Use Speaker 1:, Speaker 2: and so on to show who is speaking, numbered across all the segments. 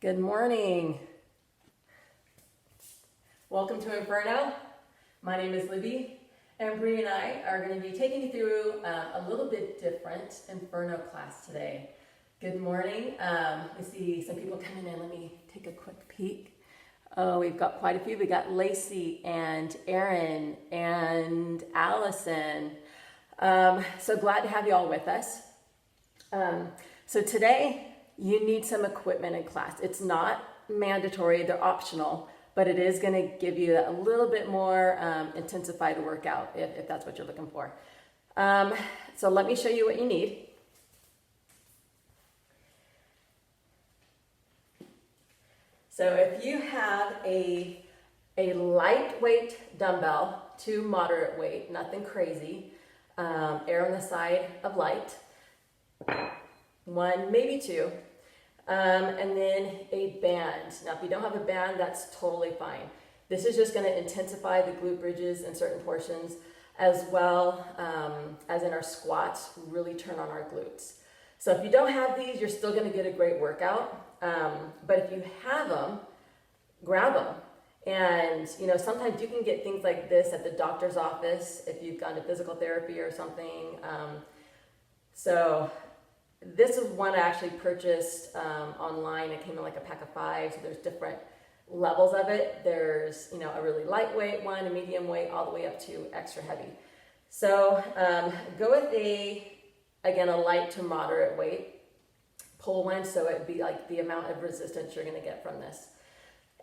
Speaker 1: Good morning. Welcome to Inferno. My name is Libby, and Bree and I are going to be taking you through a little bit different Inferno class today. Good morning. We see some people coming in. Let me take a quick peek. Oh, we've got quite a few. We got Lacey and Erin and Allison. So glad to have you all with us. So today, you need some equipment in class. It's not mandatory, they're optional, but it is going to give you a little bit more intensified workout if that's what you're looking for. So let me show you what you need. So if you have a lightweight dumbbell to moderate weight, nothing crazy, err on the side of light, one, maybe two, and then a band. Now, if you don't have a band, that's totally fine. This is just going to intensify the glute bridges in certain portions, as well as in our squats, really turn on our glutes. So if you don't have these, you're still going to get a great workout. But if you have them, grab them. And, sometimes you can get things like this at the doctor's office if you've gone to physical therapy or something. So this is one I actually purchased online. It came in like a pack of 5, so there's different levels of it. There's, a really lightweight one, a medium weight, all the way up to extra heavy. So go with a light to moderate weight. Pull one, so it'd be like the amount of resistance you're gonna get from this.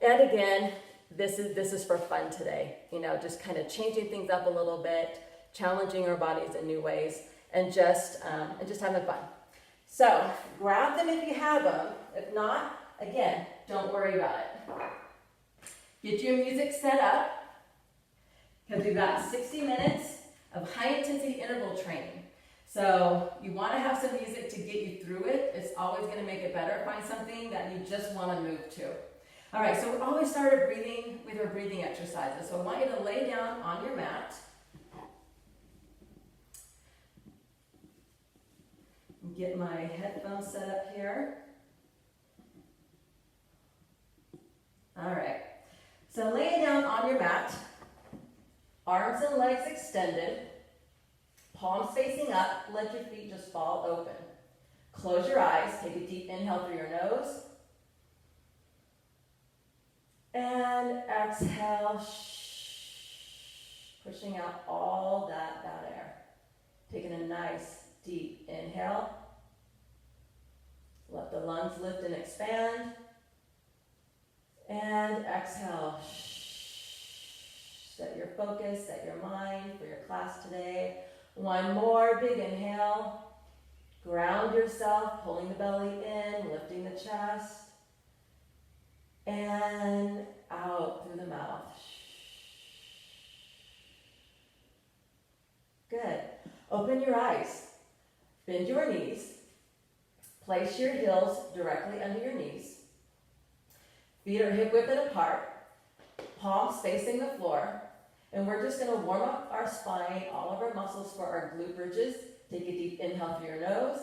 Speaker 1: And again, this is for fun today. Just kind of changing things up a little bit, challenging our bodies in new ways, and just having fun. So grab them if you have them. If not, again, don't worry about it. Get your music set up, because we've got 60 minutes of high intensity interval training. So you want to have some music to get you through it. It's always going to make it better. Find something that you just want to move to. All right, so we always start our breathing with our breathing exercises. So I want you to lay down on your mat. Get my headphones set up here. All right, so lay down on your mat, arms and legs extended, palms facing up, let your feet just fall open. Close your eyes, take a deep inhale through your nose, and exhale, pushing out all that bad air. Taking a nice deep inhale. Let the lungs lift and expand. And exhale. Set your focus, set your mind for your class today. One more big inhale. Ground yourself, pulling the belly in, lifting the chest. And out through the mouth. Good. Open your eyes. Bend your knees. Place your heels directly under your knees. Feet are hip width apart. Palms facing the floor. And we're just going to warm up our spine, all of our muscles for our glute bridges. Take a deep inhale through your nose.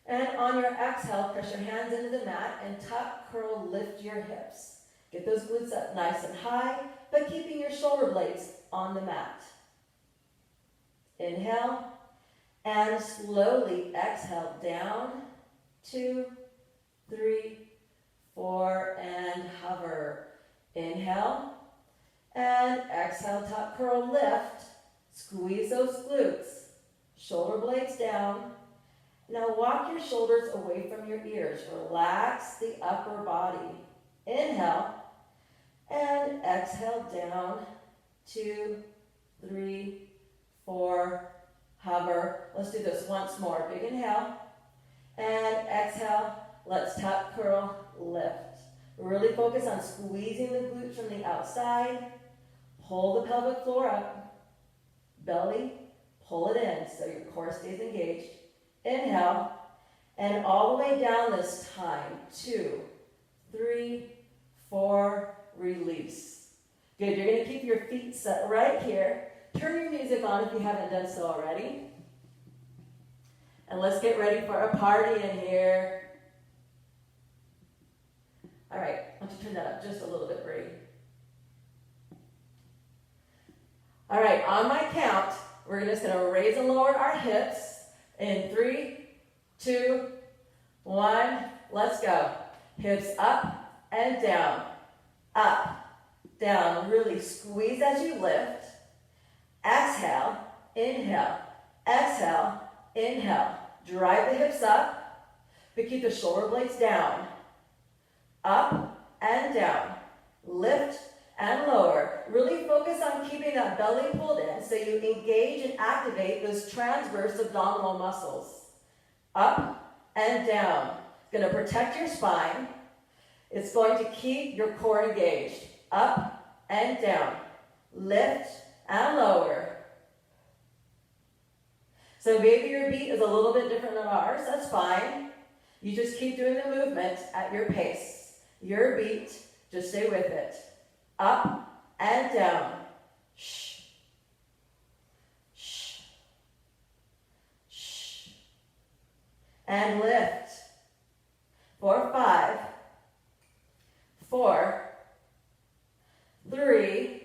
Speaker 1: And on your exhale, press your hands into the mat and tuck, curl, lift your hips. Get those glutes up nice and high, but keeping your shoulder blades on the mat. Inhale. And slowly exhale down, 2, 3, 4, and hover. Inhale, and exhale, tuck, curl, lift. Squeeze those glutes. Shoulder blades down. Now walk your shoulders away from your ears. Relax the upper body. Inhale, and exhale down, 2, 3, 4, hover. Let's do this once more. Big inhale. And exhale. Let's tuck, curl, lift. Really focus on squeezing the glutes from the outside. Pull the pelvic floor up. Belly, pull it in so your core stays engaged. Inhale. And all the way down this time. 2, 3, 4, release. Good. You're going to keep your feet set right here. Turn your music on if you haven't done so already. And let's get ready for a party in here. All right, why don't you turn that up just a little bit, Bree. All right, on my count, we're just going to raise and lower our hips in 3, 2, 1. Let's go. Hips up and down, up, down. Really squeeze as you lift. Exhale, inhale, exhale, inhale. Drive the hips up, but keep the shoulder blades down. Up and down, lift and lower. Really focus on keeping that belly pulled in so you engage and activate those transverse abdominal muscles. Up and down. It's going to protect your spine. It's going to keep your core engaged. Up and down, lift and lower. So maybe your beat is a little bit different than ours. That's fine. You just keep doing the movement at your pace. Your beat, just stay with it. Up and down. Shh. Shh. Shh. And lift. 4, 5, 4, 3,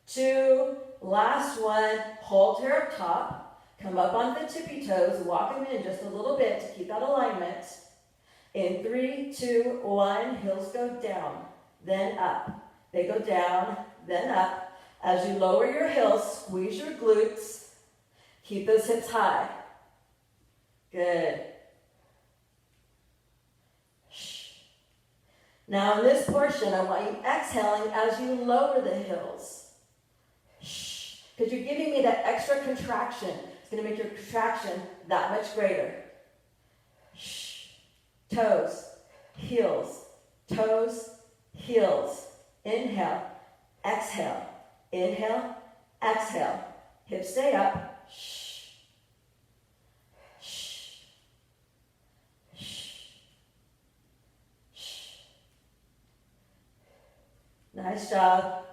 Speaker 1: 2, last one. Hold here up top. Come up on the tippy toes. Walk them in just a little bit to keep that alignment. In 3, 2, 1, heels go down, then up. They go down, then up. As you lower your heels, squeeze your glutes. Keep those hips high. Good. Shh. Now in this portion, I want you exhaling as you lower the heels. Shh. Because you're giving me that extra contraction. It's going to make your contraction that much greater. Shh. Toes, heels, toes, heels. Inhale, exhale, inhale, exhale. Hips stay up. Shh. Shh. Shh. Shh. Nice job.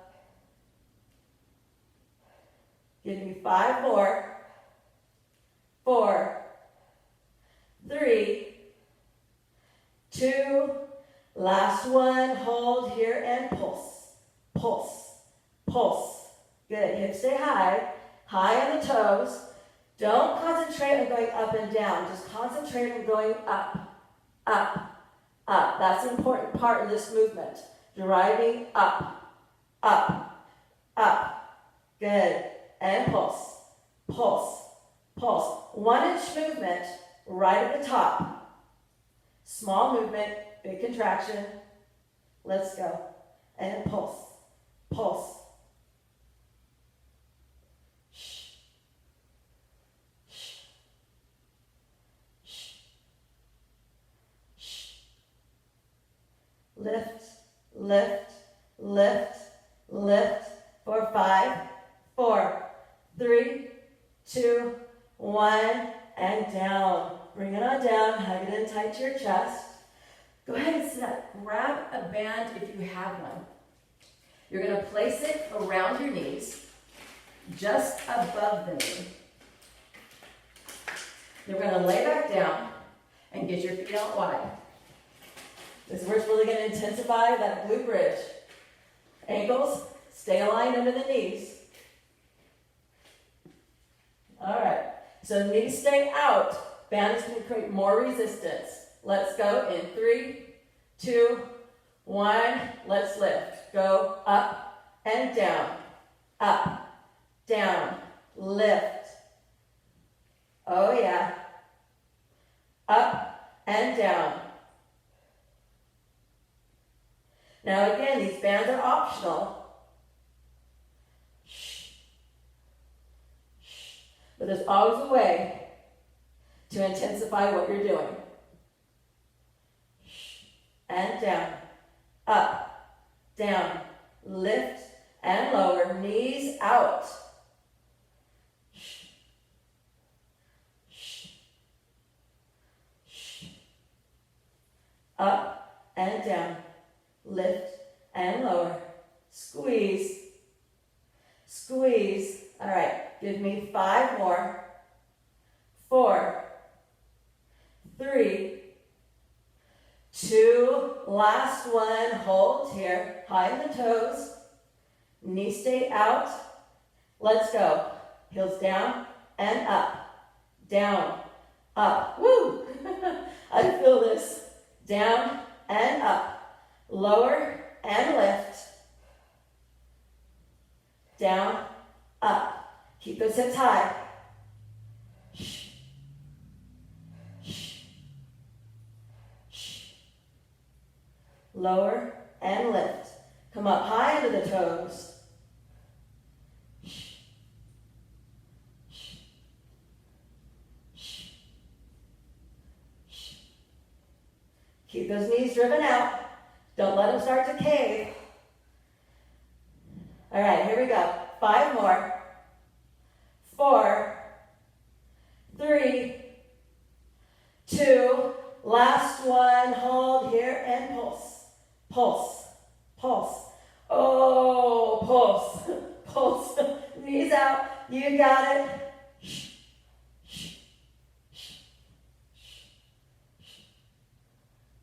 Speaker 1: Give me 5 more. 4, 3, 2, last one. Hold here and pulse, pulse, pulse. Good. Hips stay high, high on the toes. Don't concentrate on going up and down. Just concentrate on going up, up, up. That's the important part of this movement. Driving up, up, up. Good. And pulse, pulse, pulse. 1-inch movement right at the top. Small movement, big contraction. Let's go. And pulse, pulse. Shh. Shh. Shh. Shh. Lift, lift, lift, lift. 4, 5, 4, 3, 2, 1, and down. Bring it on down, hug it in tight to your chest. Go ahead and sit up. Grab a band if you have one. You're going to place it around your knees, just above the knee. You're going to lay back down and get your feet out wide. This is where it's really going to intensify that glute bridge. Ankles, stay aligned under the knees. All right, so knees stay out. Band is going to create more resistance. Let's go in 3, 2, 1. Let's lift. Go up and down. Up, down, lift. Oh yeah. Up and down. Now again, these bands are optional. Shh. Shh. But there's always a way to intensify what you're doing. And down, up, down, lift and lower, knees out. Up and down, lift and lower, squeeze, squeeze. All right, give me 5 more. 4, 3, 2, Last one, hold here, high in the toes, knees stay out. Let's go. Heels down and up, down, up. Woo! I feel this. Down and up, lower and lift, down, up. Keep those hips high. Lower and lift. Come up high into the toes. Keep those knees driven out. Don't let them start to cave. All right, here we go. 5 more. 4, 3, 2, last one. Hold here and pulse. Pulse, pulse. Oh, pulse, pulse. Knees out. You got it.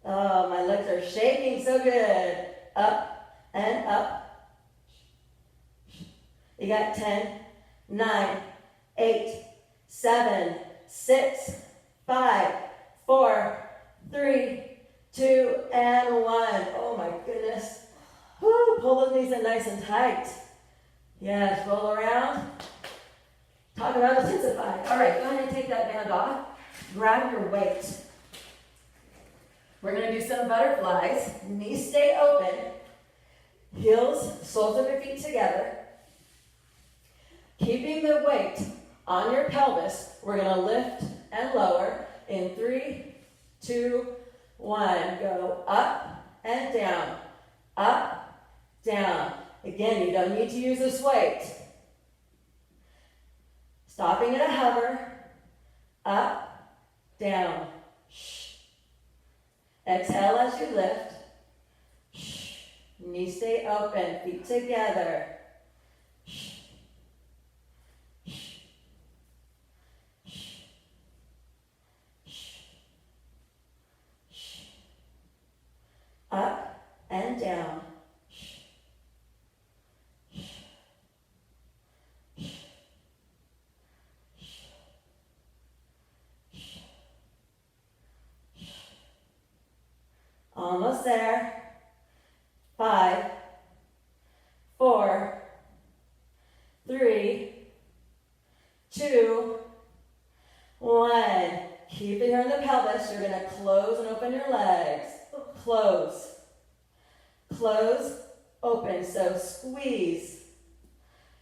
Speaker 1: Oh, my legs are shaking so good. Up and up. You got 10, 9, 8, 7, 6, 5, 4, 3, 2, and 1. Oh my goodness. Woo, pull those knees in nice and tight. Yes, roll around. Talk about intensify. All right, go ahead and take that band off. Grab your weight. We're going to do some butterflies. Knees stay open. Heels, soles of your feet together. Keeping the weight on your pelvis, we're going to lift and lower in 3, 2, 1. Go up and down, up, down. Again, you don't need to use this weight. Stopping at a hover, up, down. Exhale as you lift. Knees stay open, feet together. Up and down. Almost there. 5, 4, 3, 2, 1. Keep it here in the pelvis. You're going to close and open your legs. Close. Close, open. So squeeze.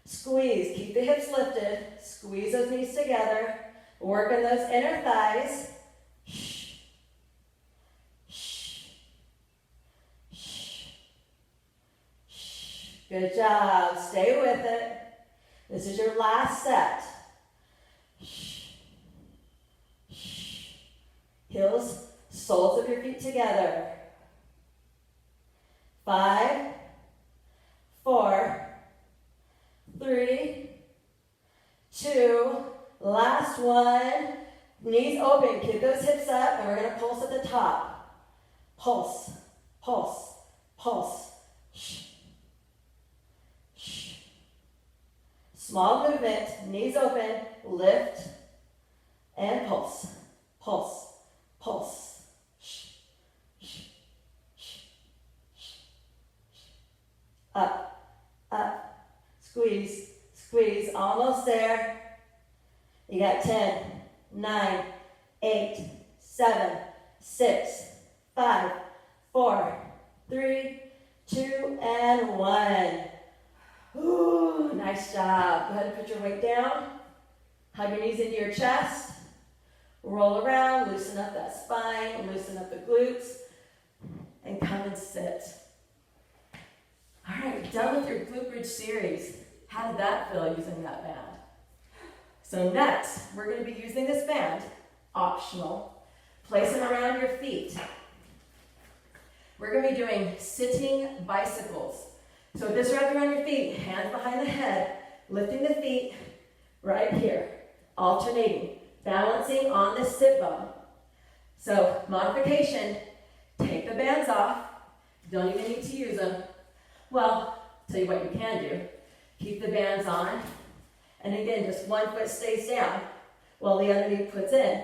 Speaker 1: Squeeze. Keep the hips lifted. Squeeze those knees together. Work on those inner thighs. Good job. Stay with it. This is your last set. Heels, soles of your feet together. 5, 4, 3, 2, last one. Knees open. Keep those hips up, and we're going to pulse at the top. Pulse, pulse, pulse. Small movement, knees open, lift, and pulse, pulse, pulse. Up, up, squeeze, squeeze, almost there. You got 10, 9, 8, 7, 6, 5, 4, 3, 2, and 1. Ooh, nice job. Go ahead and put your weight down. Hug your knees into your chest. Roll around, loosen up that spine, loosen up the glutes, and come and sit. All right, done with your glute bridge series. How did that feel using that band? So next, we're going to be using this band, optional. Place it around your feet. We're going to be doing sitting bicycles. So with this wrapped around your feet, hands behind the head, lifting the feet right here, alternating, balancing on this sit bone. So modification, take the bands off, Don't even need to use them. Well, tell you what you can do. Keep the bands on. And again, just one foot stays down while the other knee puts in.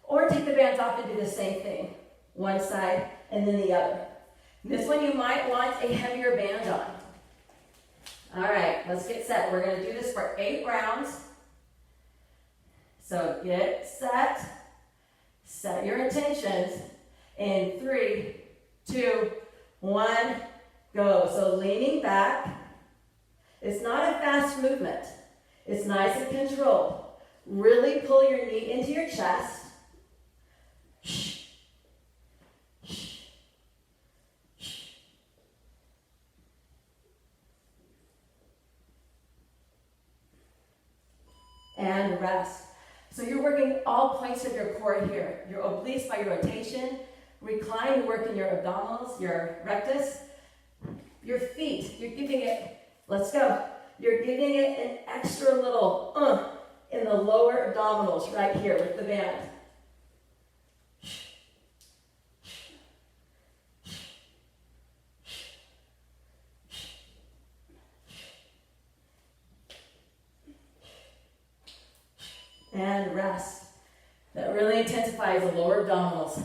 Speaker 1: Or take the bands off and do the same thing. One side and then the other. This one you might want a heavier band on. All right, let's get set. We're going to do this for 8 rounds. So get set. Set your intentions. In 3, 2, 1, go. So leaning back. It's not a fast movement. It's nice and controlled. Really pull your knee into your chest. And rest. So you're working all points of your core here. Your obliques by your rotation. Recline, you work in your abdominals, your rectus. Your feet, you're giving it, let's go. You're giving it an extra little in the lower abdominals right here with the band. And rest. That really intensifies the lower abdominals.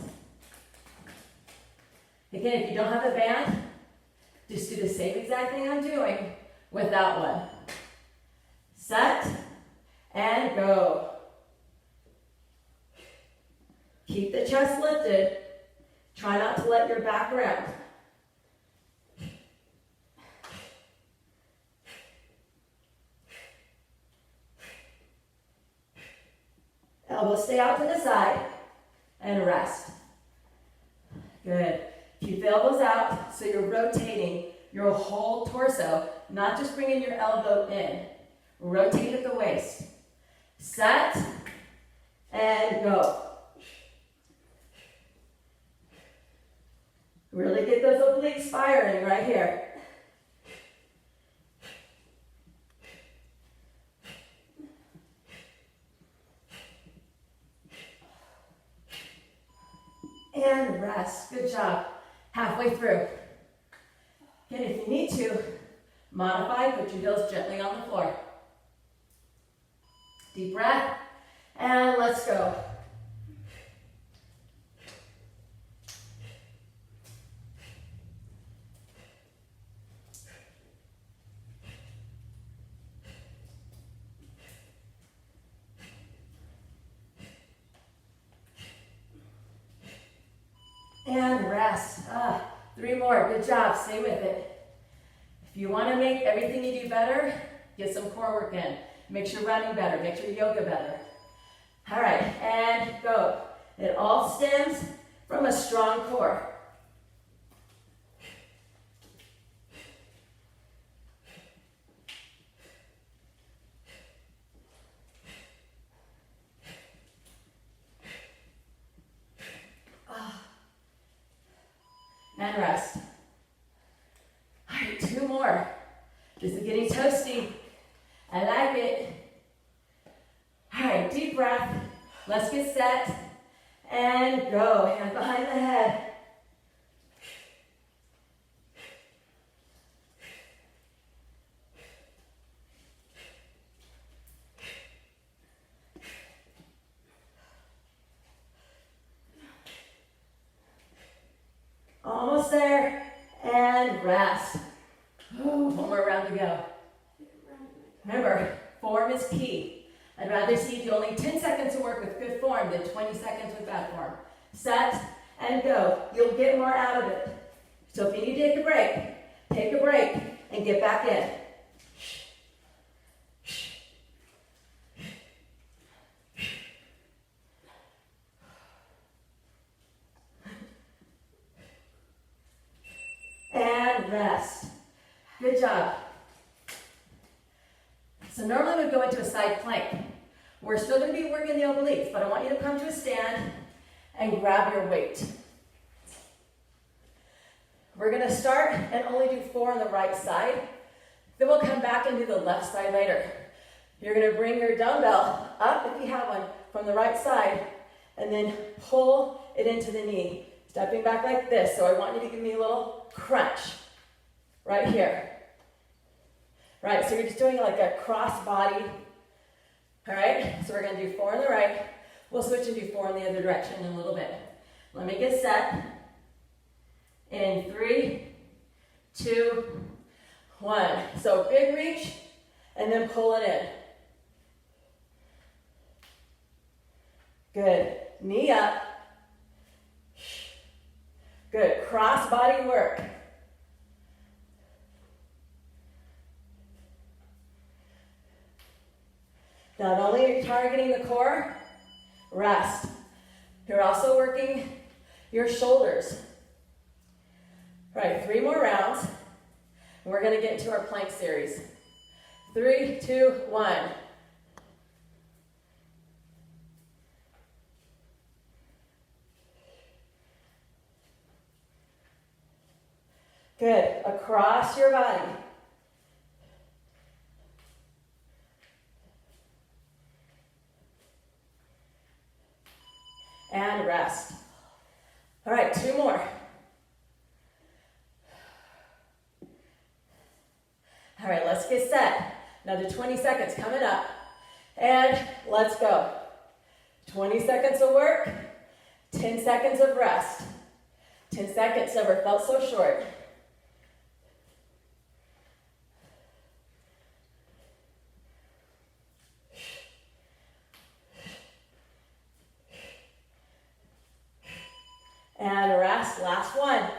Speaker 1: Again, if you don't have a band, just do the same exact thing I'm doing without one. Set and go. Keep the chest lifted. Try not to let your back round. Elbows stay out to the side and rest. Good. Keep the elbows out so you're rotating your whole torso, not just bringing your elbow in. Rotate at the waist. Set and go. Really get those obliques firing right here. And rest. Good job. Halfway through. Again, if you need to, modify, put your heels gently on the floor. Deep breath, and let's go. And rest. 3 more. Good job. Stay with it. If you want to make everything you do better, get some core work in. Make your running better. Make your yoga better. All right. And go. It all stems from a strong core. And rest. All right, 2 more. This is getting toasty. I like it. All right, deep breath. Let's get set and go. Hand behind the head. Almost there, and rest. One more round to go. Remember, form is key. I'd rather see you only 10 seconds to work with good form than 20 seconds with bad form. Set and go. You'll get more out of it. So if you need to take a break and get back in. And rest. Good job. So normally we go into a side plank. We're still going to be working the obliques, but I want you to come to a stand and grab your weight. We're going to start and only do 4 on the right side. Then we'll come back and do the left side later. You're going to bring your dumbbell up, if you have one, from the right side, and then pull it into the knee. Stepping back like this. So I want you to give me a little crunch, right here. Right, so you're just doing like a cross body. All right, so we're gonna do 4 on the right. We'll switch and do 4 in the other direction in a little bit. Let me get set. In 3, 2, 1. So big reach, and then pull it in. Good. Knee up. Good. Cross body work. Not only are you targeting the core, rest. You're also working your shoulders. All right, 3 more rounds. And we're going to get into our plank series. 3, 2, 1. Good. Across your body. And rest. All right, 2 more. All right, let's get set. Another 20 seconds coming up. And let's go. 20 seconds of work, 10 seconds of rest. 10 seconds never felt so short. And rest, last one.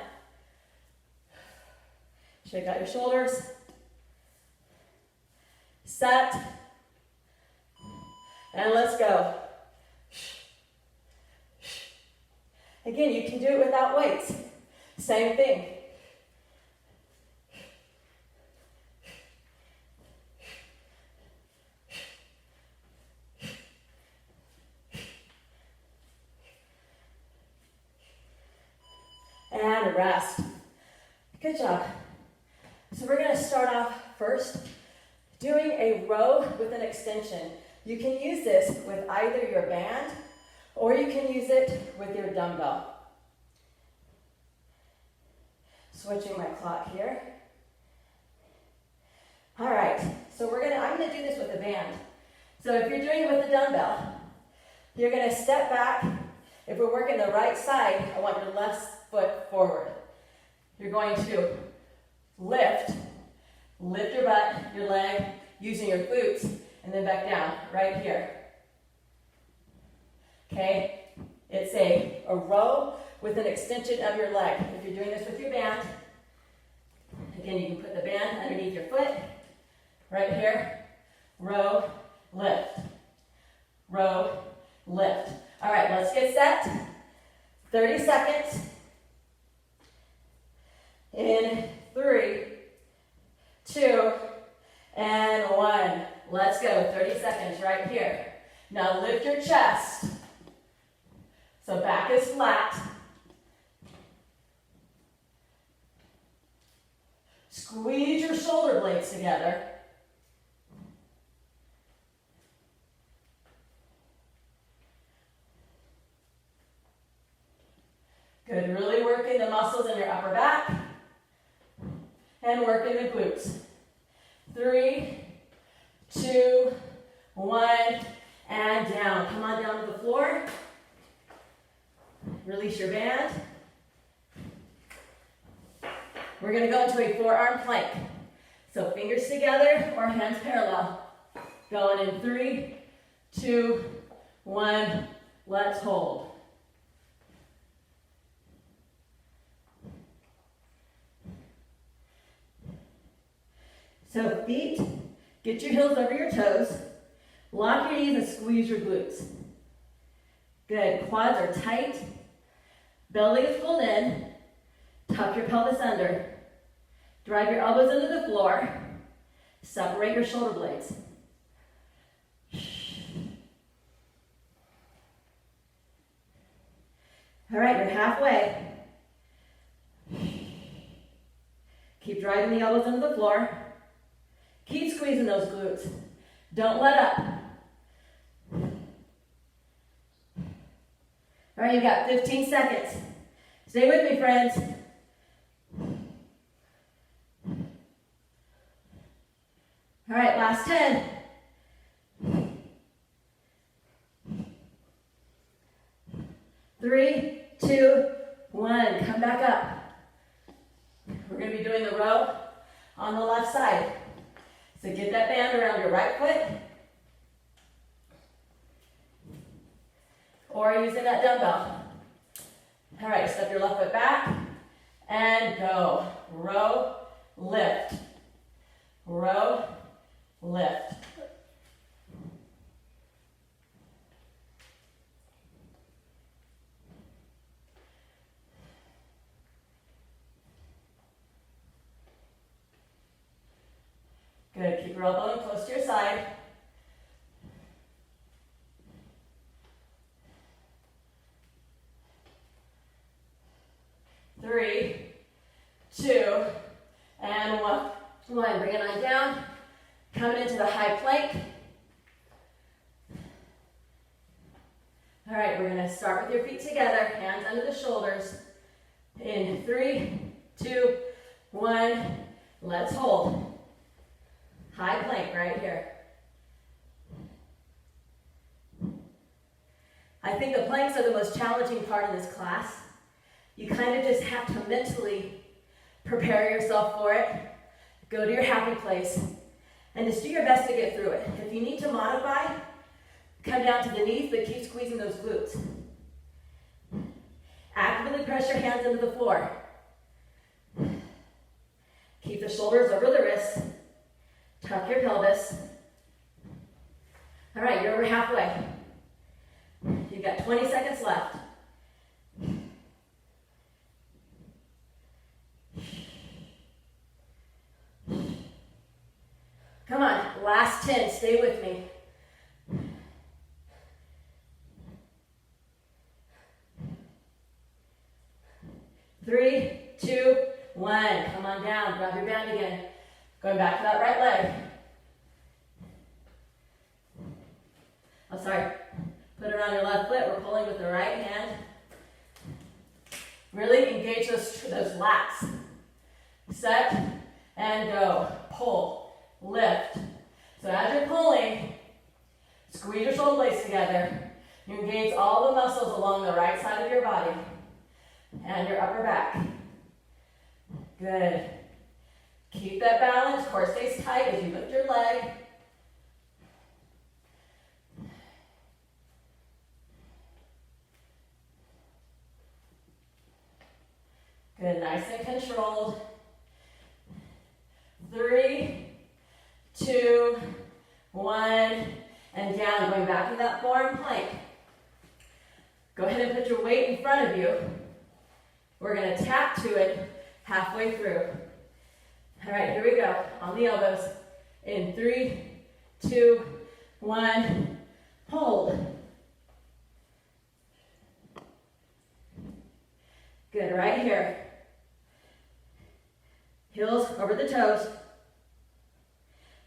Speaker 1: Shake out your shoulders. Set. And let's go. Again, you can do it without weights. Same thing. And rest. Good job. So we're going to start off first doing a row with an extension. You can use this with either your band or you can use it with your dumbbell. Switching my clock here. All right, so I'm going to do this with a band. So if you're doing it with a dumbbell, you're going to step back. If we're working the right side, I want your left foot forward. You're going to lift your butt, your leg, using your glutes, and then back down, right here. Okay? It's a row with an extension of your leg. If you're doing this with your band, again, you can put the band underneath your foot, right here. Row, lift. Row, lift. All right, let's get set. 30 seconds. In 3, 2, and 1. Let's go. 30 seconds right here. Now lift your chest. So back is flat. Squeeze your shoulder blades together. Good. Really working the muscles in your upper back. And working the glutes. 3, 2, 1, and down. Come on down to the floor. Release your band. We're going to go into a forearm plank. So fingers together or hands parallel. Going in 3, 2, 1. Let's hold. So feet, get your heels over your toes. Lock your knees and squeeze your glutes. Good. Quads are tight. Belly is pulled in. Tuck your pelvis under. Drive your elbows into the floor. Separate your shoulder blades. All right, you're halfway. Keep driving the elbows into the floor. Keep squeezing those glutes. Don't let up. All right, you've got 15 seconds. Stay with me, friends. All right, last 10. 3, 2, 1. Come back up. We're going to be doing the row on the left side. So get that band around your right foot. Or using that dumbbell. All right, step your left foot back and go. Row, lift. Row, lift. Good, keep your elbow in close to your side. Three, 2, and 1. Bring it on down. Coming into the high plank. All right, we're going to start with your feet together, hands under the shoulders. In 3, 2, 1. Let's hold. High plank right here. I think the planks are the most challenging part of this class. You kind of just have to mentally prepare yourself for it. Go to your happy place and just do your best to get through it. If you need to modify, come down to the knees, but keep squeezing those glutes. Actively press your hands into the floor. Keep the shoulders over the wrists. Tuck your pelvis. All right, you're over halfway. You've got 20 seconds left. Come on, last 10, stay with me. Three, 2, 1. Come on down, grab your band again. Going back to that right leg. Oh, sorry. Put it on your left foot. We're pulling with the right hand. Really engage those lats. Set and go. Pull, lift. So as you're pulling, squeeze your shoulder blades together. You engage all the muscles along the right side of your body and your upper back. Good. Keep that balance. Core stays tight as you lift your leg. Good, nice and controlled. 3, 2, 1, and down. Going back to that forearm plank. Go ahead and put your weight in front of you. We're going to tap to it halfway through. All right, here we go. On the elbows. In 3, 2, 1, hold. Good, right here. Heels over the toes.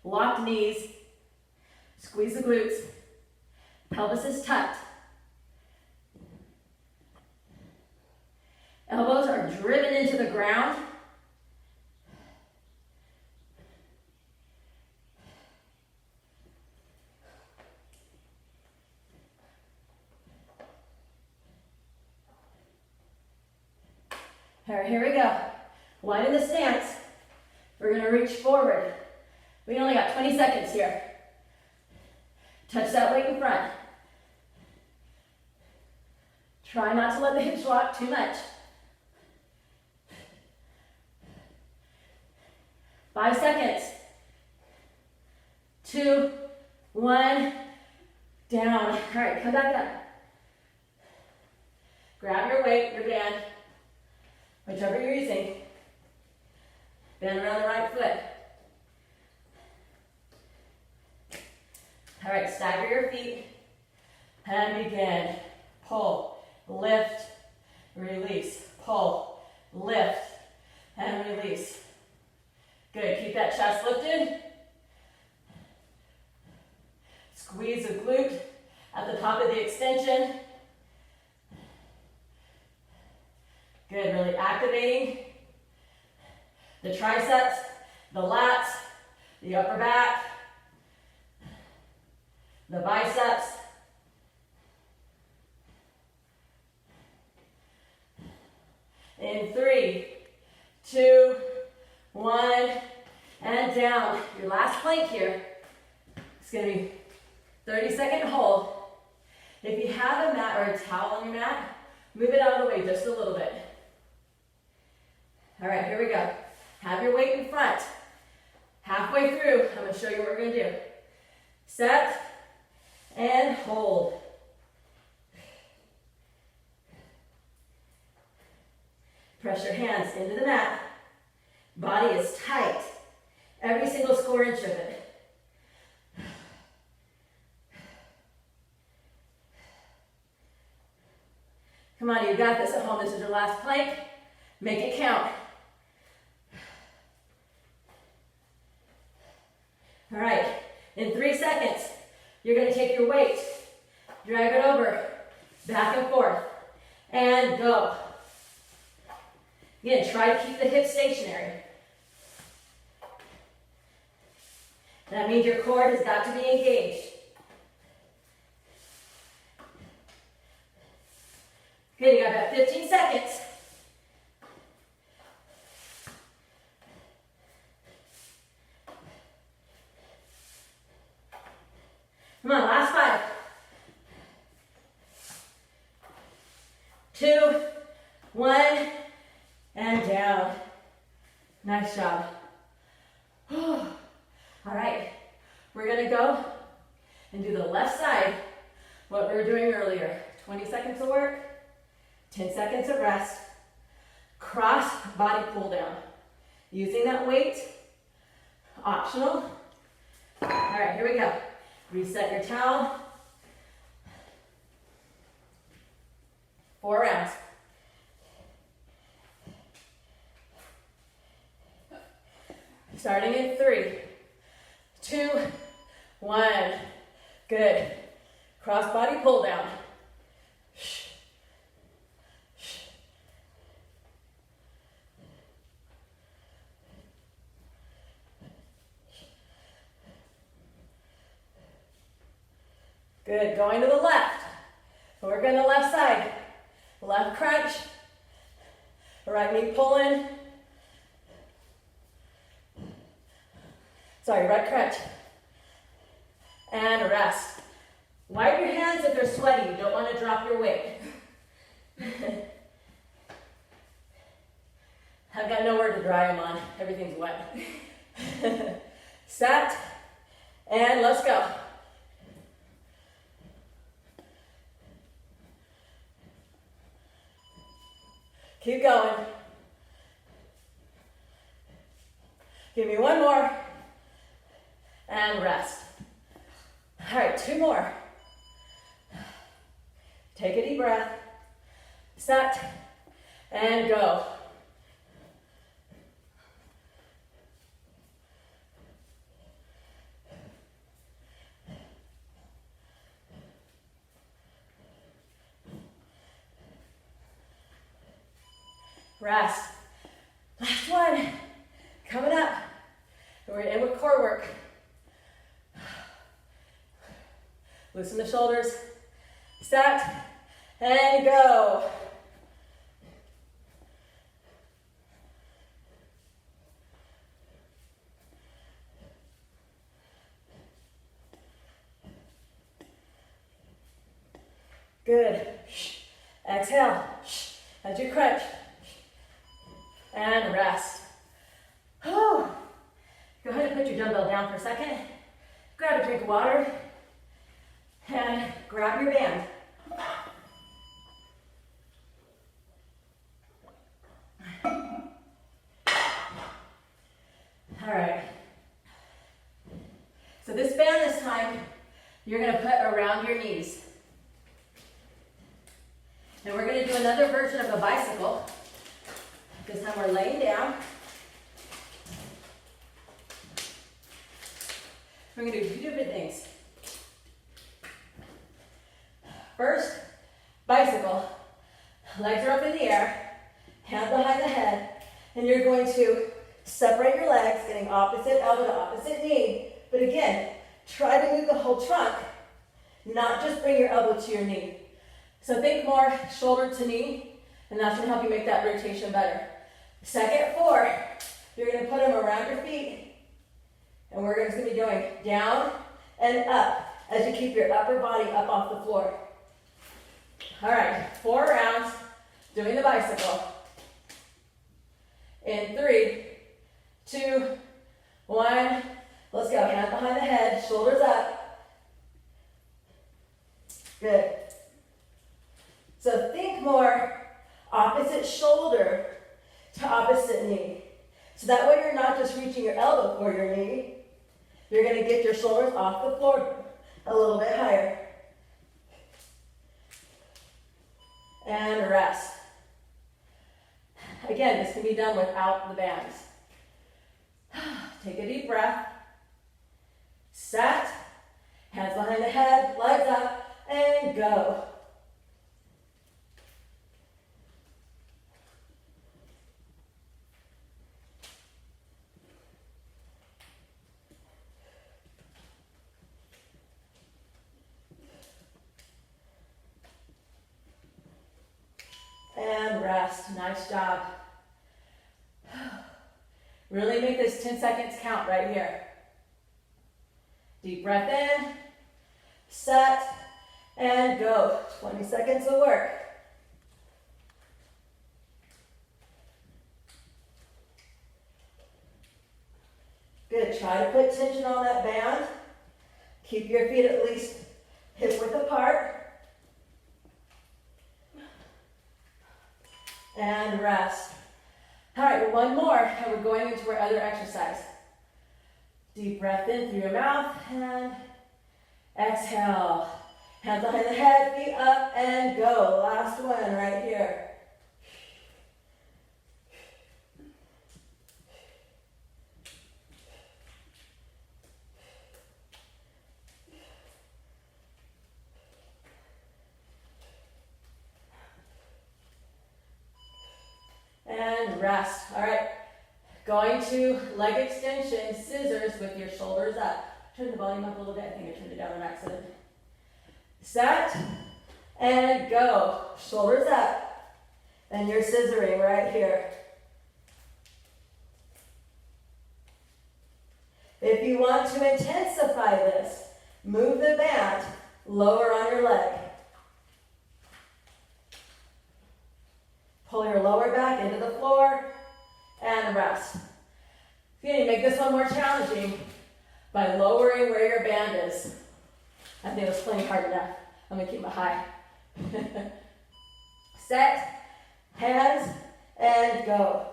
Speaker 1: Locked knees. Squeeze the glutes. Pelvis is tucked. Elbows are driven into the ground. All right, here we go. Widen the stance. We're going to reach forward. We only got 20 seconds here. Touch that weight in front. Try not to let the hips rock too much. 5 seconds. 2, 1, down. All right, come back up. Grab your weight, your band, whichever you're using. Bend around the right foot. All right, stagger your feet and begin. Pull, lift, release. Pull, lift, and release. Good, keep that chest lifted. Squeeze the glute at the top of the extension. Good, really activating the triceps, the lats, the upper back. the biceps. In 3, 2, 1, and down. Your last plank here. It's going to be 30-second hold. If you have a mat or a towel on your mat, move it out of the way just a little bit. All right, here we go. Have your weight in front. Halfway through, I'm going to show you what we're going to do. Set and hold. Press your hands into the mat. Body is tight. Every single square inch of it. Come on, you got this at home. This is your last plank. Make it count. All right, in 3 seconds, you're going to take your weight, drag it over, back and forth, and go. Again, try to keep the hips stationary. That means your core has got to be engaged. Good, you got about 15 seconds. Come on, last 5. 2, 1, and down. Nice job. All right, we're gonna go and do the left side, what we were doing earlier. 20 seconds of work, 10 seconds of rest, cross body pull down. Using that weight, optional. All right, here we go. Reset your towel. 4 rounds. Starting in 3, 2, 1. Good. Cross body pull down. Good, going to the left. Work on the left side. Left crunch. Right knee pull in. Sorry, right crunch. And rest. Wipe your hands if they're sweaty. You don't want to drop your weight. I've got nowhere to dry them on. Everything's wet. Set. And let's go. Keep going. Give me 1 more. And rest. All right, 2 more. Take a deep breath. Set. And go. Rest. Last one. Coming up. We're in with core work. Loosen the shoulders. Set. And go. Good. Exhale. As you crunch. And rest. Go ahead and put your dumbbell down for a second. Grab a drink of water. And grab your band. All right. So this band this time, you're going to put around your knees. And we're going to do another version of a bicycle. This time we're laying down. We're going to do 2 different things. First, bicycle. Legs are up in the air, hands behind the head, and you're going to separate your legs, getting opposite elbow to opposite knee. But again, try to move the whole trunk not just bring your elbow to your knee. So think more shoulder to knee, and that's going to help you make that rotation better. Second 4, you're going to put them around your feet, and we're just going to be going down and up as you keep your upper body up off the floor. All right, 4 rounds, doing the bicycle. In 3, 2, 1, let's go. Hands behind the head, shoulders up. Good. So think more opposite shoulder to opposite knee. So that way you're not just reaching your elbow for your knee. You're going to get your shoulders off the floor a little bit higher. And rest. Again, this can be done without the bands. Take a deep breath. Set. Hands behind the head, legs up, and go. And rest. Nice job. Really make this 10 seconds count right here. Deep breath in, set, and go. 20 seconds of work. Good. Try to put tension on that band. Keep your feet at least hip width apart. And rest. All right, one more, and we're going into our other exercise. Deep breath in through your mouth, and exhale. Hands behind the head, feet up, and go. Last one right here. And rest. All right. Going to leg extension, scissors with your shoulders up. Turn the volume up a little bit. I think I turned it down on accident. Set and go. Shoulders up. And you're scissoring right here. If you want to intensify this, move the band lower on your leg. Pull your lower back into the floor and rest. You're going to make this one more challenging by lowering where your band is. I think it was playing hard enough. I'm going to keep it high. Set, hands, and go.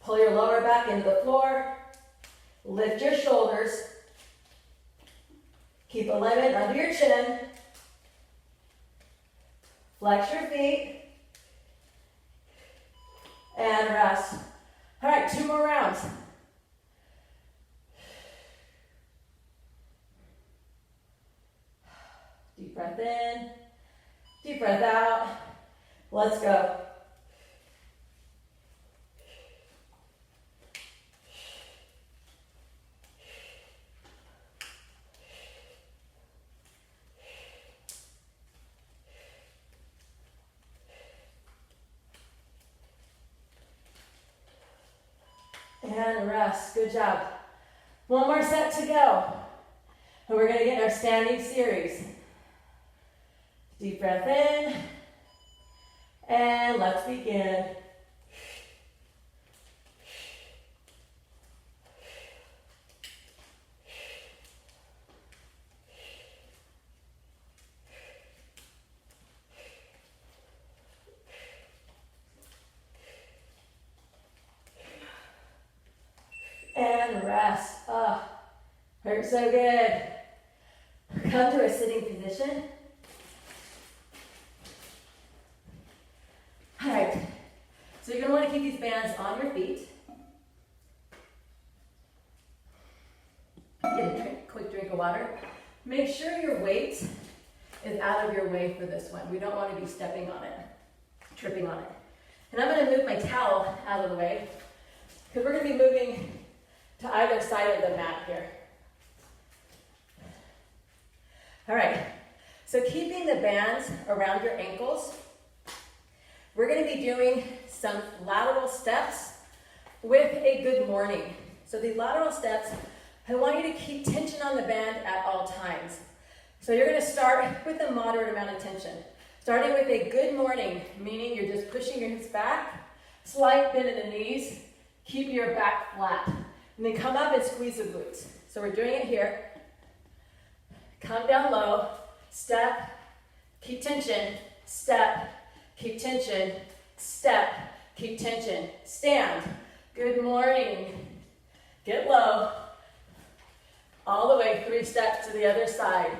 Speaker 1: Pull your lower back into the floor. Lift your shoulders. Keep a limit under your chin. Flex your feet. And rest. All right, 2 more rounds. Deep breath in. Deep breath out. Let's go. And rest. Good job. One more set to go. And we're going to get in our standing series. Deep breath in. And let's begin. And rest. Oh, hurts so good. Come to a sitting position. All right. So you're going to want to keep these bands on your feet. Get a quick drink of water. Make sure your weight is out of your way for this one. We don't want to be stepping on it, tripping on it. And I'm going to move my towel out of the way because we're going to be moving to either side of the mat here. All right, so keeping the bands around your ankles, we're going to be doing some lateral steps with a good morning. So these lateral steps, I want you to keep tension on the band at all times. So you're going to start with a moderate amount of tension. Starting with a good morning, meaning you're just pushing your hips back, slight bend in the knees, keep your back flat. And then come up and squeeze the glutes. So we're doing it here. Come down low, step, keep tension, step, keep tension, step, keep tension, stand. Good morning. Get low. All the way, 3 steps to the other side.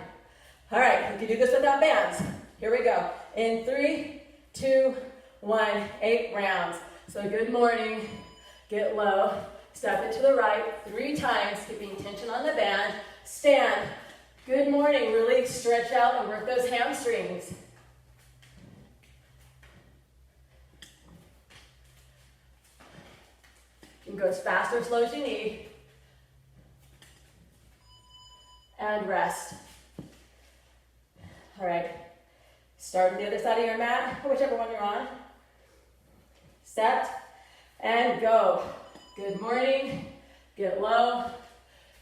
Speaker 1: All right, we can do this without bands. Here we go. In 3, 2, 1, 8 rounds. So good morning, get low, step it to the right 3 times, keeping tension on the band. Stand. Good morning, really stretch out and work those hamstrings. You can go as fast or slow as you need. And rest. All right, start on the other side of your mat, whichever one you're on. Set and go. Good morning, get low.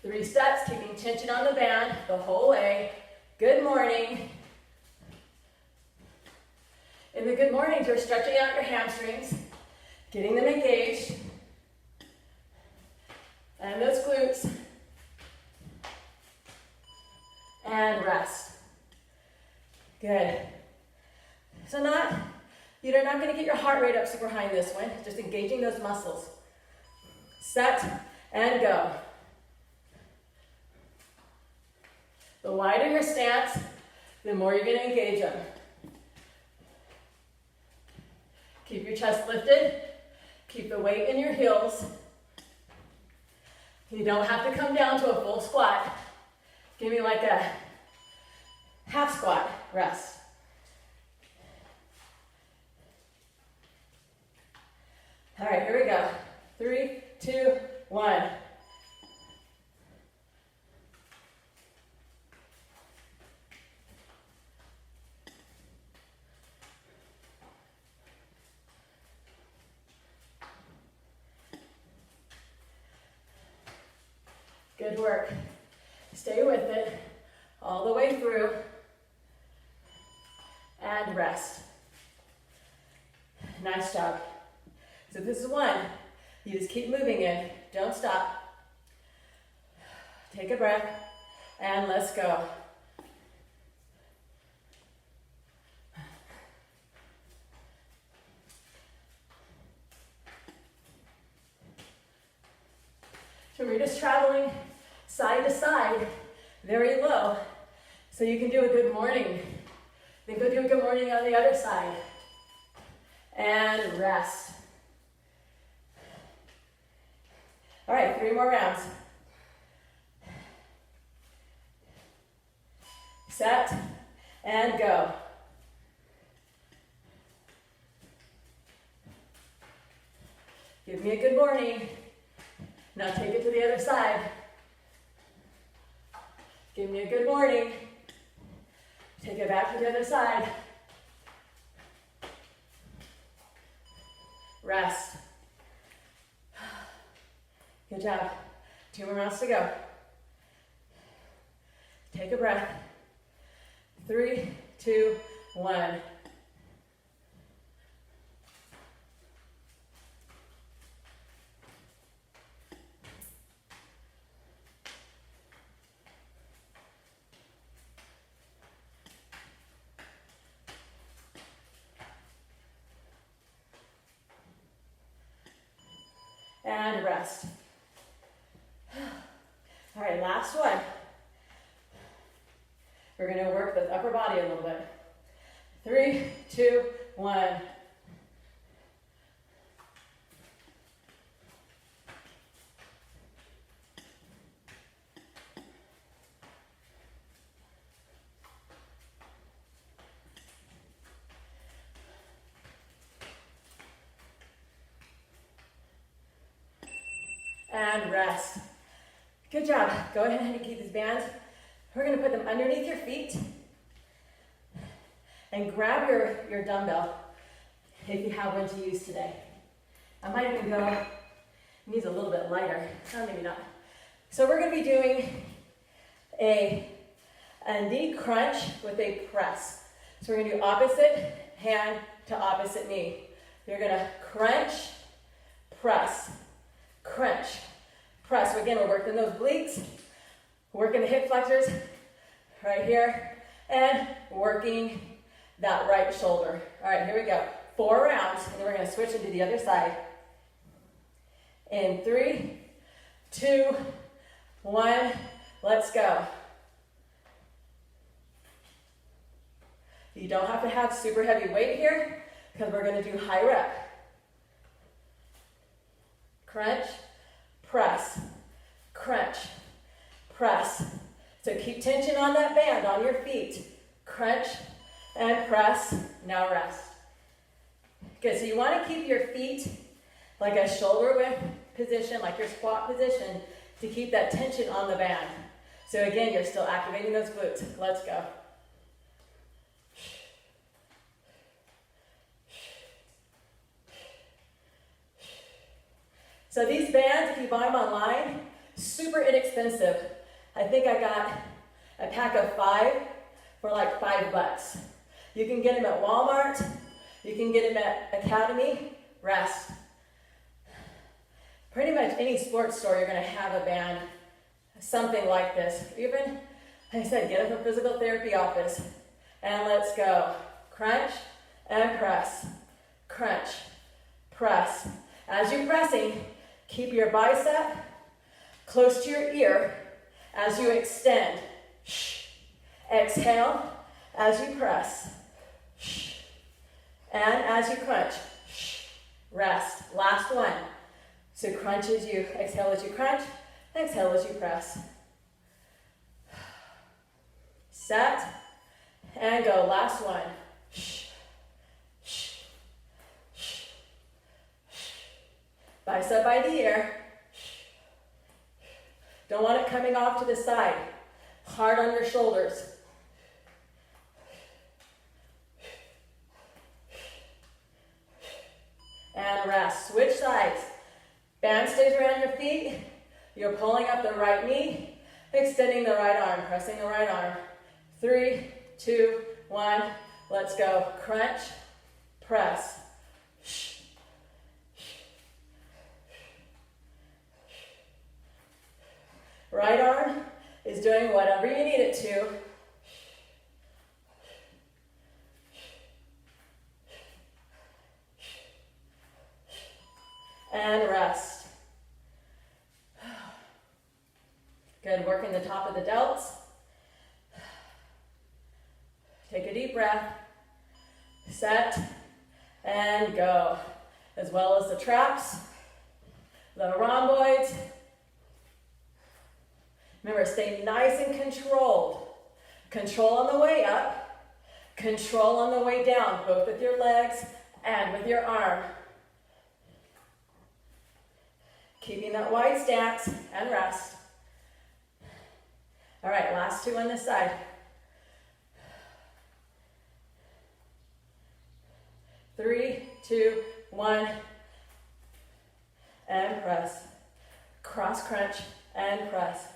Speaker 1: 3 steps, keeping tension on the band the whole way. Good morning. In the good mornings, you're stretching out your hamstrings, getting them engaged. And those glutes. And rest. Good. So you're not going to get your heart rate up super high in this one, just engaging those muscles. Set and go. The wider your stance, the more you're going to engage them. Keep your chest lifted. Keep the weight in your heels. You don't have to come down to a full squat. Give me like a half squat rest. All right, here we go. 3, 2, 1. Good work. Stay with it all the way through. And rest. Nice job. So this is 1. You just keep moving it. Don't stop. Take a breath. And let's go. So we're just traveling side to side, very low. So you can do a good morning. Then go do a good morning on the other side. And rest. All right, 3 more rounds. Set and go. Give me a good morning. Now take it to the other side. Give me a good morning. Take it back to the other side. Rest. Good job. 2 more rounds to go. Take a breath. 3, 2, 1. And rest. All right, last one. We're going to work the upper body a little bit. 3, 2, 1. And rest. Good job. Go ahead and keep these bands We're gonna put them underneath your feet and grab your dumbbell if you have one to use today. I might even go, needs a little bit lighter, maybe not. So we're gonna be doing a knee crunch with a press. So we're gonna do opposite hand to opposite knee. You're gonna crunch, press, crunch, press. So again, we're working those obliques, working the hip flexors right here, and working that right shoulder. All right, here we go. 4 rounds, and then we're gonna switch into the other side. In 3, 2, 1, let's go. You don't have to have super heavy weight here because we're gonna do high rep. Crunch, press, crunch, press. So keep tension on that band on your feet. Crunch and press, now rest. Good, so you wanna keep your feet like a shoulder width position, like your squat position, to keep that tension on the band. So again, you're still activating those glutes. Let's go. So these bands, if you buy them online, super inexpensive. I think I got a pack of 5 for like $5. You can get them at Walmart. You can get them at Academy. Rest. Pretty much any sports store, you're gonna have a band, something like this. Even, like I said, get them from physical therapy office. And let's go. Crunch and press. Crunch, press. As you're pressing, keep your bicep close to your ear as you extend. Exhale as you press. And as you crunch. Rest. Last one. So crunch as you exhale as you crunch, exhale as you press. Set and go. Last one. Bicep by the ear. Don't want it coming off to the side. Hard on your shoulders. And rest. Switch sides. Band stays around your feet. You're pulling up the right knee, extending the right arm, pressing the right arm. 3, 2, 1, let's go. Crunch, press. Right arm is doing whatever you need it to. And rest. Good, working the top of the delts. Take a deep breath. Set and go. As well as the traps, the rhomboids. Remember, stay nice and controlled. Control on the way up, control on the way down, both with your legs and with your arm. Keeping that wide stance and rest. All right, last 2 on this side. Three, 2, 1, and press. Cross crunch and press.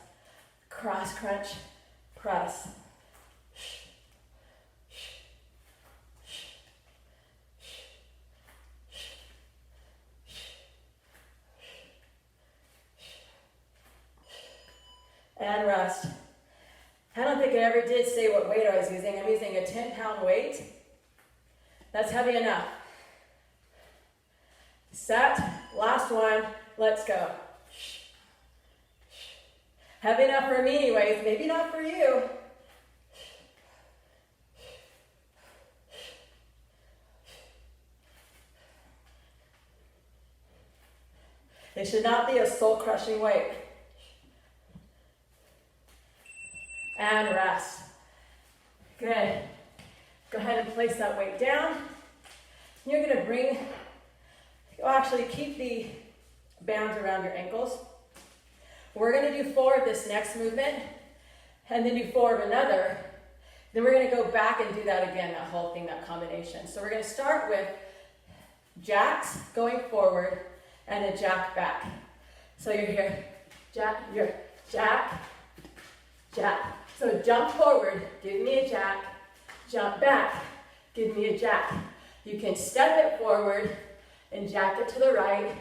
Speaker 1: Cross crunch, press. And rest. I don't think I ever did say what weight I was using. I'm using a 10-pound weight. That's heavy enough. Set, last one, let's go. Heavy enough for me anyways, maybe not for you. It should not be a soul-crushing weight. And rest. Good. Go ahead and place that weight down. You're going to actually keep the bands around your ankles. We're going to do 4 of this next movement. and then you forward another, then we're going to go back and do that again, that whole thing, that combination. So we're going to start with jacks going forward and a jack back. So you're here, jack, you're jack, jack. So jump forward, give me a jack, jump back, give me a jack. You can step it forward and jack it to the right,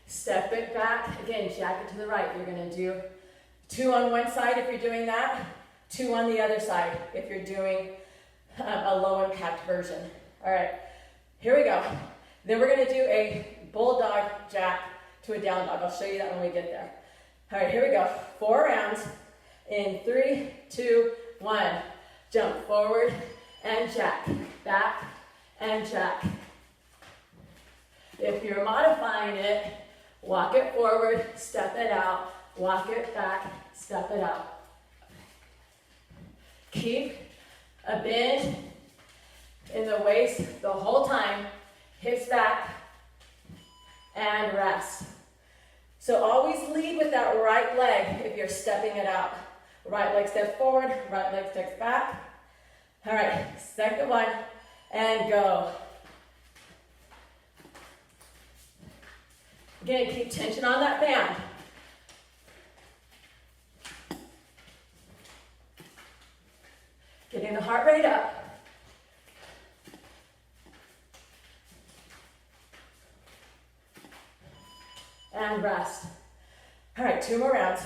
Speaker 1: step it back, again, jack it to the right. You're going to do 2 on one side if you're doing that, 2 on the other side if you're doing a low impact version. All right, here we go. Then we're going to do a bulldog jack to a down dog. I'll show you that when we get there. All right, here we go. 4 rounds in 3, 2, 1. Jump forward and jack, back and jack. If you're modifying it, walk it forward, step it out, walk it back, step it out. Keep a bend in the waist the whole time, hips back, and rest. So always lead with that right leg if you're stepping it out. Right leg steps forward, right leg steps back. All right, second one, and go. Again, keep tension on that band. Getting the heart rate up. And rest. All right, 2 more rounds.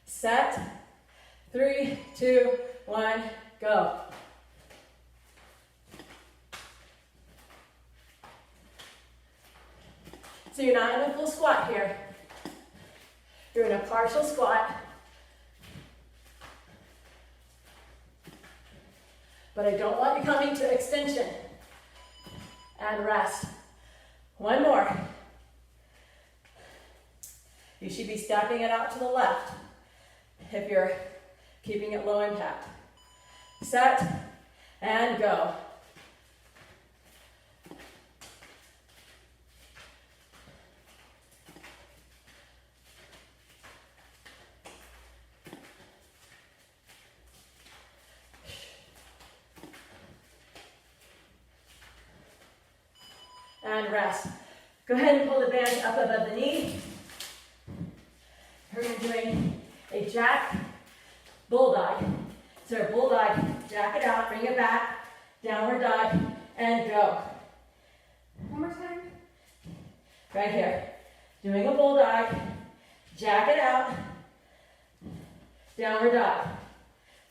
Speaker 1: Set. 3, 2, 1, go. So you're not in a full squat here. You're in a partial squat. But I don't want you coming to extension. And rest. 1 more. You should be stepping it out to the left if you're keeping it low impact. Set and go. And rest. Go ahead and pull the band up above the knee. We're going to be doing a jack bulldog. So bulldog, jack it out, bring it back, downward dog, and go. One more time. Right here. Doing a bulldog, jack it out, downward dog.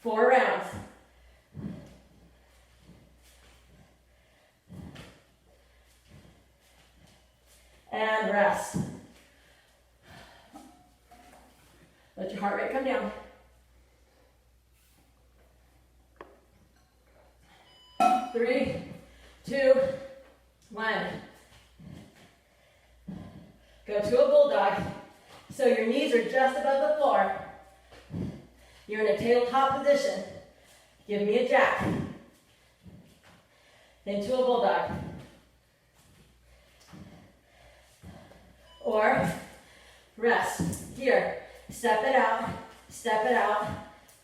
Speaker 1: 4 rounds. And rest. Let your heart rate come down. 3, 2, 1. Go to a bulldog. So your knees are just above the floor. You're in a tabletop position. Give me a jack. Into a bulldog. Or rest. Here. Step it out,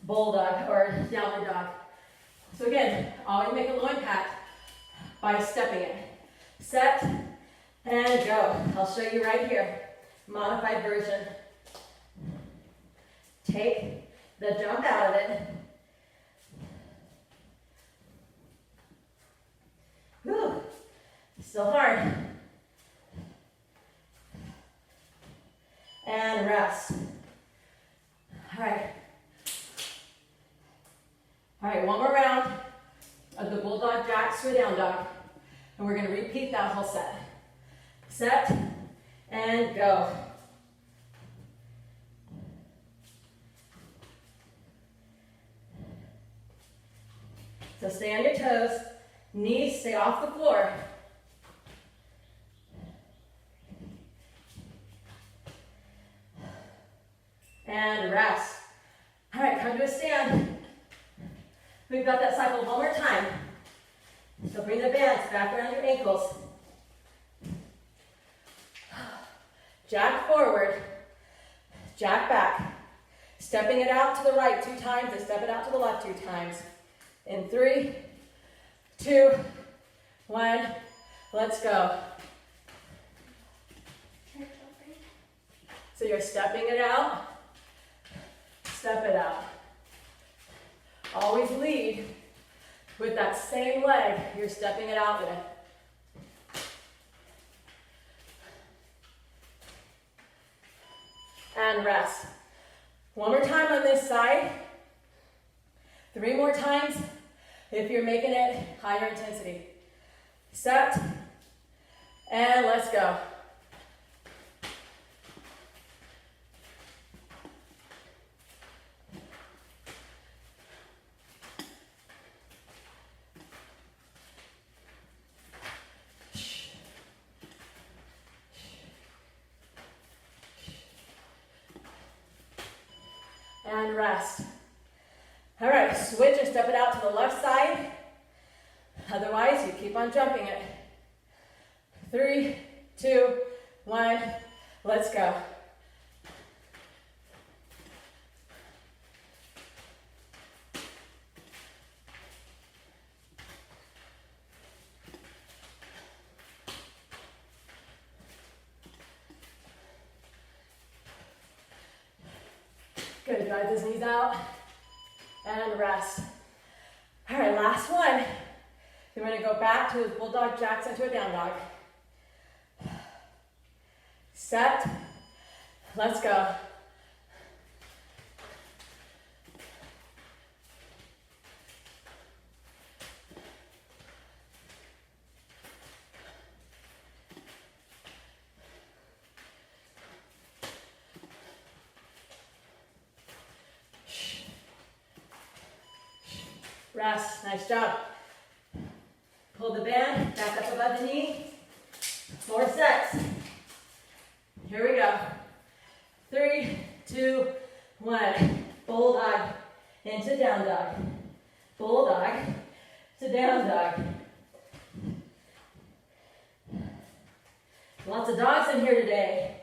Speaker 1: bulldog or downward dog. So again, always make a low impact by stepping it. Set and go. I'll show you right here. Modified version. Take the jump out of it. Whew. Still hard. And rest. All right, 1 more round of the bulldog jacks to a down dog. And we're going to repeat that whole set. Set and go. So stay on your toes, knees stay off the floor. And rest. All right, come to a stand. We've got that cycle 1 more time. So bring the bands back around your ankles. jack forward, jack back. Stepping it out to the right 2 times and step it out to the left 2 times. In 3, 2, 1, let's go. So you're stepping it out, step it out. Always lead with that same leg you're stepping it out with. And rest. One more time on this side. 3 more times if you're making it higher intensity. Set, and let's go. And rest. All right, switch and step it out to the left side. Otherwise, you keep on jumping it. 3, 2, 1, let's go. Good, drive those knees out and rest. All right, last one. You're going to go back to bulldog jacks into a down dog. Set, let's go. Rest, nice job. Pull the band back up above the knee. 4 sets. Here we go. 3, 2, 1. Bulldog into down dog. Bulldog to down dog. Lots of dogs in here today.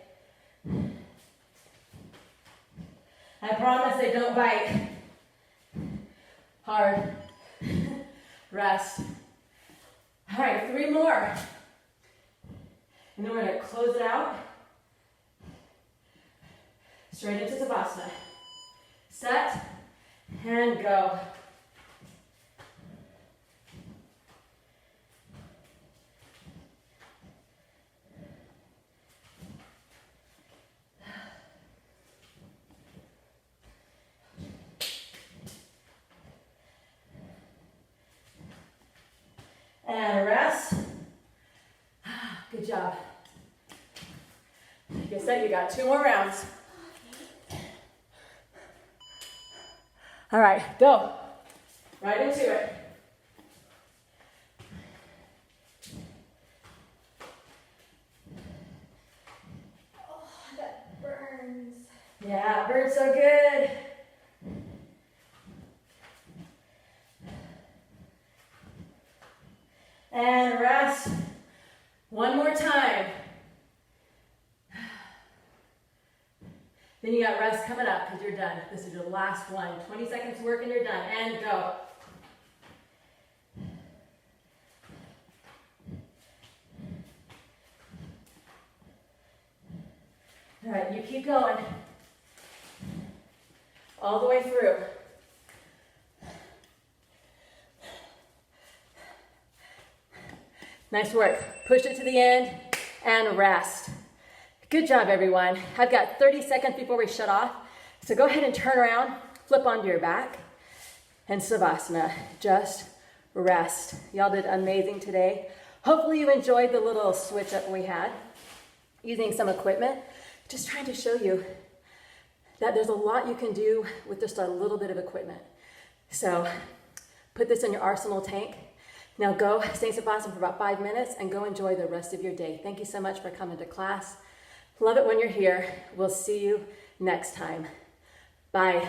Speaker 1: I promise they don't bite. Hard. Rest. All right, 3 more. And then we're going to close it out. Straight into Savasana. Set and go. And rest. Good job. Like I said, you got 2 more rounds. All right, go. Right into it.
Speaker 2: Oh, that burns.
Speaker 1: Yeah, it burns so good. And rest. 1 more time. Then you got rest coming up because you're done. This is your last one. 20 seconds to work and you're done. And go. All right, you keep going. All the way through. Nice work. Push it to the end and rest. Good job, everyone. I've got 30 seconds before we shut off. So go ahead and turn around, flip onto your back, and Savasana. Just rest. Y'all did amazing today. Hopefully you enjoyed the little switch up we had using some equipment. Just trying to show you that there's a lot you can do with just a little bit of equipment. So put this in your arsenal tank. Now go stay in Savasana for about 5 minutes and go enjoy the rest of your day. Thank you so much for coming to class. Love it when you're here. We'll see you next time. Bye.